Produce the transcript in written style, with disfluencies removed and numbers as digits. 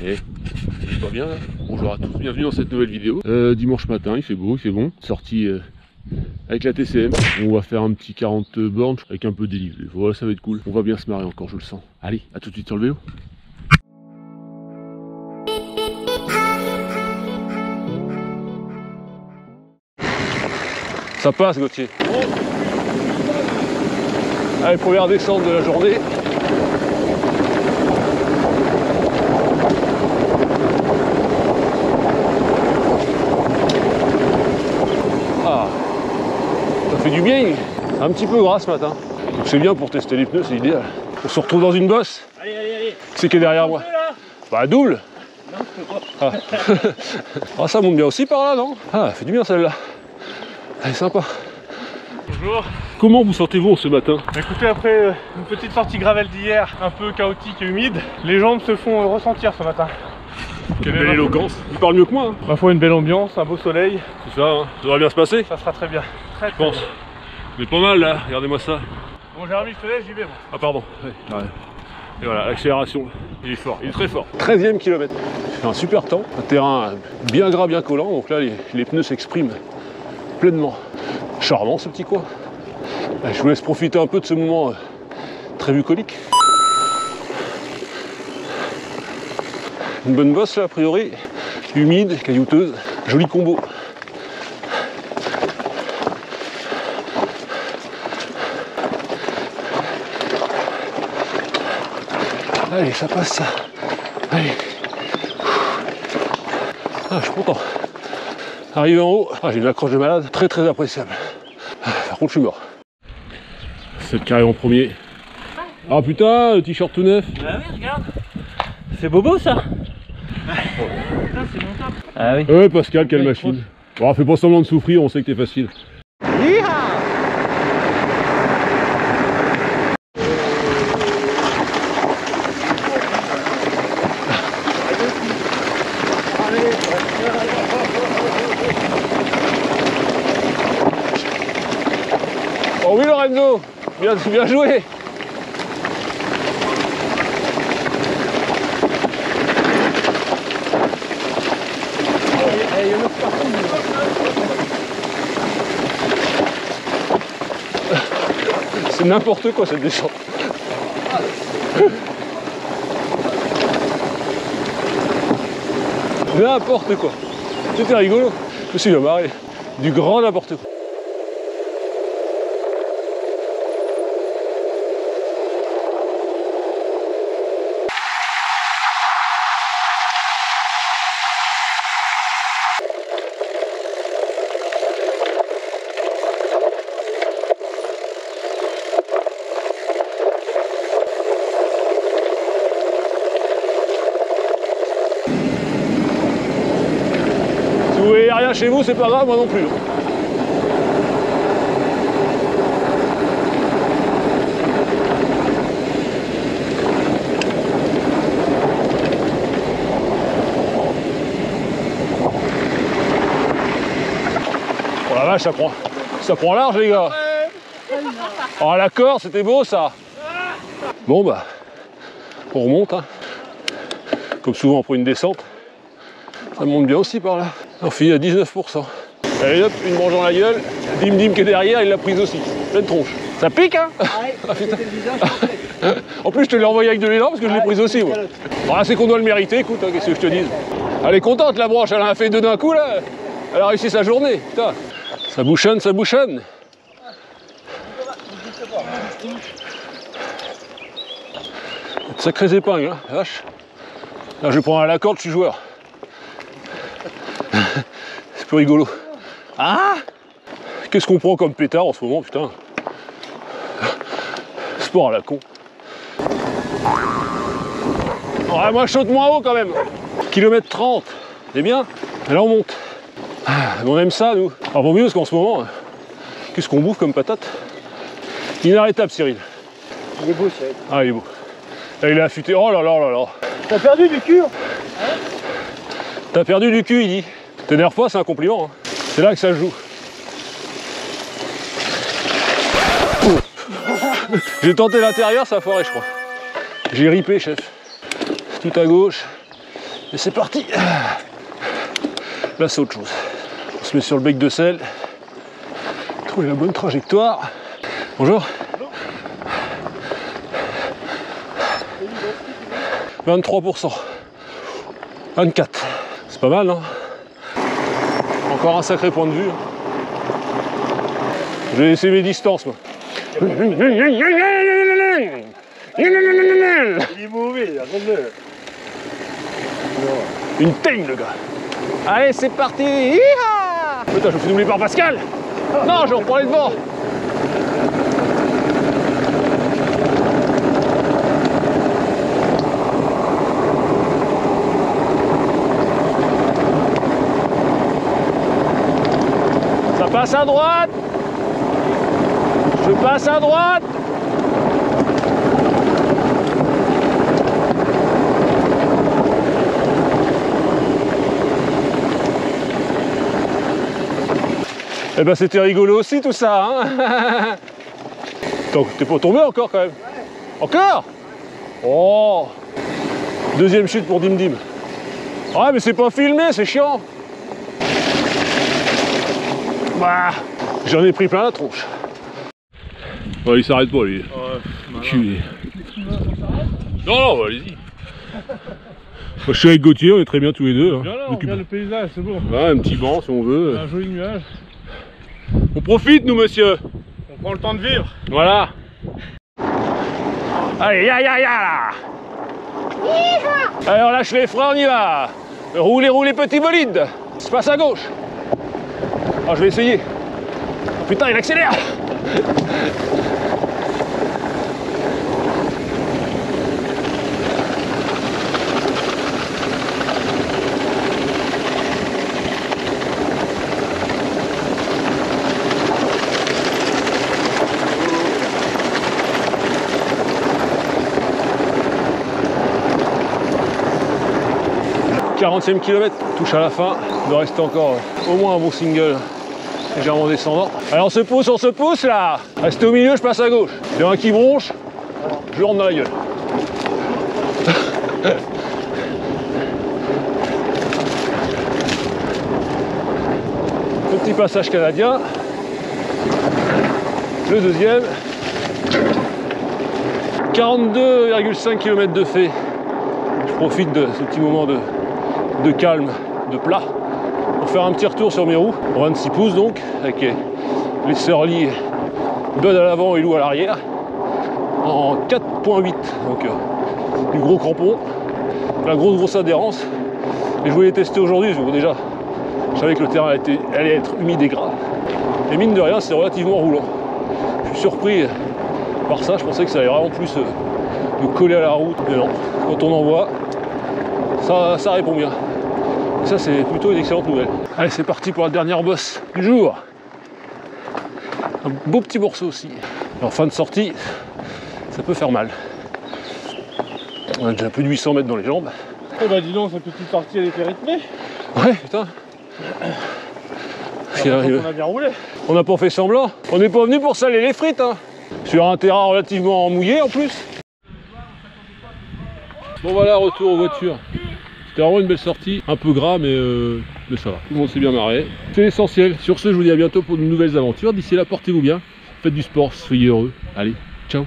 Et ça va bien là. Bonjour à tous, bienvenue dans cette nouvelle vidéo. Dimanche matin, il fait beau, il fait bon. Sortie avec la TCM. On va faire un petit 40 bornes avec un peu de dénivelé. Voilà, ça va être cool. On va bien se marrer encore, je le sens. Allez, à tout de suite sur le vélo. Ça passe, Gauthier. Allez, première descente de la journée. Ah, ça fait du bien. Un petit peu gras ce matin. Donc c'est bien pour tester les pneus, c'est idéal. On se retrouve dans une bosse. Allez, allez, allez. C'est qui est derrière moi? Bah double. Non, je peux pas. Ah, ça monte bien aussi par là, non? Ah, elle fait du bien celle-là. Elle est sympa. Bonjour. Comment vous sentez-vous ce matin? Écoutez, après une petite sortie gravel d'hier, un peu chaotique et humide, les jambes se font ressentir ce matin. Quelle belle éloquence. Il parle mieux que moi. Hein. Ma foi, une belle ambiance, un beau soleil. C'est ça, hein. Ça devrait bien se passer. Ça sera très bien. Très, Je pense. Mais pas mal là, regardez-moi ça. Bon, Jérémy, je te laisse, j'y vais. Bon. Ah pardon. Ouais. Et voilà, l'accélération. Il est fort, il est très fort. 13e kilomètre. C'est un super temps. Un terrain bien gras, bien collant. Donc là, les pneus s'expriment pleinement. Charmant ce petit coin. Je vous laisse profiter un peu de ce moment très bucolique. Une bonne bosse là, a priori. Humide, caillouteuse. Joli combo. Allez, ça passe ça. Allez. Ah, je suis content. Arrivé en haut, ah, j'ai une accroche de malade très très appréciable. Par contre, je suis mort. Cette carré en premier. Ah putain, le t-shirt tout neuf. Ah oui, regarde. C'est bobo ça. Putain, c'est mon top. Ah oui. Ouais, Pascal, quelle machine. Bon, fais pas semblant de souffrir, on sait que t'es facile. Oh oui Lorenzo, bien joué. C'est n'importe quoi cette descente. N'importe quoi. C'était rigolo. Je me suis marré. Du grand n'importe quoi. Si vous voyez rien chez vous, c'est pas grave, moi non plus. Oh la vache, ça prend large les gars. Oh l'accord, c'était beau ça. Bon bah, on remonte, hein. Comme souvent pour une descente. Ça monte bien aussi par là. On finit à 19%. Allez hop, une branche dans la gueule. Dim qui est derrière, il l'a prise aussi. Pleine tronche. Ça pique hein. Ah, putain. En plus je te l'ai envoyé avec de l'élan parce que je l'ai prise aussi moi. Bon là c'est qu'on doit le mériter, écoute, hein, qu'est-ce que je te dis. Elle est contente la branche, elle en a fait deux d'un coup là. Elle a réussi sa journée, putain. Ça bouchonne, ça bouchonne. Sacrées épingles, hein, vache. Là je vais prendre à la corde, je suis joueur. C'est plus rigolo. Ah! Qu'est-ce qu'on prend comme pétard en ce moment, putain? Sport à la con. Ouais, moi je saute moins haut quand même. Kilomètre 30. C'est bien. Et là on monte. Ah, on aime ça nous. Alors vaut mieux parce qu'en ce moment, qu'est-ce qu'on bouffe comme patate? Inarrêtable Cyril. Il est beau, Cyril. Ah il est beau. Là il est affûté. Oh là là là là. T'as perdu du cul? T'as perdu du cul, il dit. T'énerve pas, c'est un compliment. Hein. C'est là que ça se joue. J'ai tenté l'intérieur, ça a foiré, je crois. J'ai ripé, chef. Tout à gauche. Et c'est parti. Là c'est autre chose. On se met sur le bec de sel. Trouver la bonne trajectoire. Bonjour. 23%. 24. C'est pas mal, hein. Encore un sacré point de vue. Je vais laisser mes distances, moi. Il est mauvais, arrête-le. Une teigne, le gars. Allez, c'est parti. Hiha. Putain, je me fais doubler par Pascal. Non, je reprends les devants. Ça passe à droite. Je passe à droite. Eh ben c'était rigolo aussi tout ça, hein. Donc t'es pas tombé encore quand même? Encore? Oh. Deuxième chute pour Dim Dim. Ouais mais c'est pas filmé, c'est chiant. Bah, j'en ai pris plein la tronche. Ouais, il s'arrête pas lui. Ouais, non, allez-y. Moi, je suis avec Gauthier, on est très bien tous les deux. Hein. Là, on regarde le paysage, c'est bon. Ouais, un petit banc si on veut. Un joli nuage. On profite nous monsieur. On prend le temps de vivre. Voilà. Allez, ya. Allez, on lâche les freins, on y va. Roulez, petit bolide. Se passe à gauche. Oh, je vais essayer. Oh, putain, il accélère. 40e kilomètre, touche à la fin, il doit rester encore au moins un bon single légèrement descendant. Allez, on se pousse là. Restez au milieu, je passe à gauche. Il y en a un qui bronche, je lui rentre dans la gueule. Petit passage canadien, le deuxième, 42,5 km de fait. Je profite de ce petit moment de calme, de plat, pour faire un petit retour sur mes roues, en 26 pouces donc, avec les Surly Bud à l'avant et Lou à l'arrière, en 4.8, donc du gros crampon, la grosse adhérence. Et je voulais les tester aujourd'hui, parce que déjà, je savais que le terrain allait être humide et gras. Et mine de rien, c'est relativement roulant. Je suis surpris par ça, je pensais que ça allait vraiment plus me coller à la route, mais non, quand on en voit, ça répond bien. Et ça, c'est plutôt une excellente nouvelle. Allez, c'est parti pour la dernière bosse du jour. Un beau petit morceau aussi. Et en fin de sortie, ça peut faire mal. On a déjà plus de 800 mètres dans les jambes. Eh bah dis donc, cette petite sortie, elle était rythmée. Ouais, putain. On a bien roulé. On n'a pas fait semblant. On n'est pas venu pour saler les frites, hein. Sur un terrain relativement mouillé en plus. Bon voilà, retour aux voitures. C'était vraiment une belle sortie, un peu gras mais ça va, tout le monde s'est bien marré. C'est l'essentiel. Sur ce, je vous dis à bientôt pour de nouvelles aventures. D'ici là, portez-vous bien, faites du sport, soyez heureux. Allez, ciao.